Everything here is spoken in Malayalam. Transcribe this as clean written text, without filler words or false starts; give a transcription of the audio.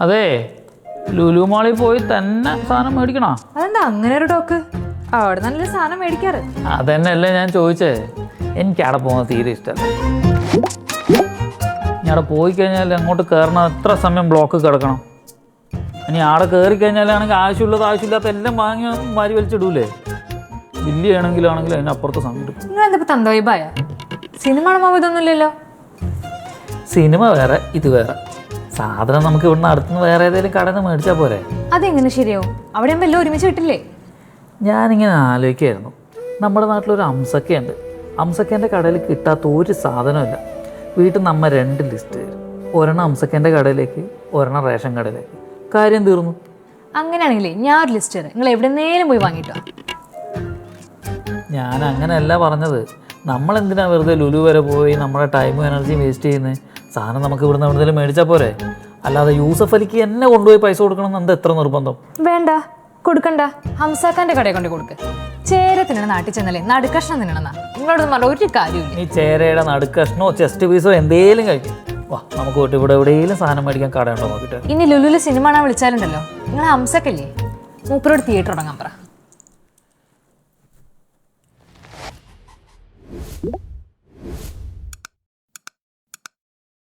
അതെ, ലുലു മാളിൽ പോയി തന്നെ സാധനം മേടിക്കണോ? അതെന്താ അങ്ങനെ ഒരു ടോക്ക്? അവിടെ നല്ല സാധനം മേടിക്കാറ്. അതന്നെയല്ലേ ഞാൻ ചോദിച്ചേ. എനിക്ക് അവിടെ പോകുന്നത് തീരെ ഇഷ്ടമല്ല. ഇനി അവിടെ പോയി കഴിഞ്ഞാൽ അങ്ങോട്ട് കയറണം, എത്ര സമയം ബ്ലോക്ക് കിടക്കണം. ഇനി അവിടെ കയറി കഴിഞ്ഞാലാണെങ്കിൽ ആവശ്യമില്ലാത്ത എല്ലാം വാങ്ങി മാരി വലിച്ചിടൂലേ. ബില്ല് ആണെങ്കിലും അതിനപ്പുറത്ത് സമയം എടുക്കും. നിങ്ങളെന്താ തന്തോയിബായ? സിനിമ കാണുമ്പോൾ ഇതൊന്നുമില്ലല്ലോ. സിനിമ വേറെ, ഇത് വേറെ. സാധനം നമുക്ക് ഇവിടുന്ന് അടുത്തുനിന്ന് വേറെ ഏതെങ്കിലും കടയിൽ നിന്ന് മേടിച്ചാൽ പോരെ? അതെങ്ങനെ ശരിയാവും? അവിടെ ആകുമ്പോൾ എല്ലാം ഒരുമിച്ച് കിട്ടില്ലേ? ഞാനിങ്ങനെ ആലോചിക്കായിരുന്നു, നമ്മുടെ നാട്ടിലൊരു അംസക്കയുണ്ട്. അംസക്കേൻ്റെ കടയിൽ കിട്ടാത്ത ഒരു സാധനമില്ല. വീട്ടിൽ നമ്മൾ 2 ലിസ്റ്റ് തരും. ഒരെണ്ണം അംസക്കേൻ്റെ കടയിലേക്ക്, ഒരെണ്ണം റേഷൻ കടയിലേക്ക്. കാര്യം തീർന്നു. അങ്ങനെയാണെങ്കിലേ ഞാൻ ഒരു ലിസ്റ്റ് തരാം, നിങ്ങൾ എവിടെന്നേലും പോയി വാങ്ങിട്ടോ. ഞാൻ അങ്ങനെയല്ല പറഞ്ഞത്. നമ്മളെന്തിനാ വെറുതെ ലുലു വരെ പോയി നമ്മുടെ ടൈമും എനർജിയും വേസ്റ്റ് ചെയ്യുന്നത്? സാധനം നമുക്ക് ഇവിടുന്ന് എവിടെയെങ്കിലും മേടിച്ചാൽ പോരെ? അല്ലാതെ യൂസഫ് അലിക്ക് എന്നെ കൊണ്ടുപോയി പൈസ കൊടുക്കണം എന്ന് എത്ര നിർബന്ധം? വേണ്ട, കൊടുക്കണ്ട. ഹംസാക്കാന്റെ കടയിൽ കൊണ്ട് കൊടുക്ക്. ചേര തിന്നണ നാട്ടിൽ ചെന്നല്ലേ നടുക്കഷ്ണം തിന്നണമെന്നാ. നിങ്ങളോടൊന്നും പറഞ്ഞ ഒരു കാര്യമില്ല. നീ ചേരയുടെ നടുക്കഷ്ണോ ചെസ്റ്റ് പീസോ എന്തേലും കഴിക്കും. വാ, നമുക്ക് പോയിട്ട് ഇവിടെ എവിടെയെങ്കിലും സാധനം മേടിക്കാൻ കടയുണ്ടോ നോക്കിയിട്ട്. ഇനി ലുലുവിൽ സിനിമ കാണാൻ വിളിച്ചാലുണ്ടല്ലോ, നിങ്ങൾ ഹംസക്കല്ലേ, മൂപ്പരോട് തിയേറ്റർ തുടങ്ങാൻ പറ.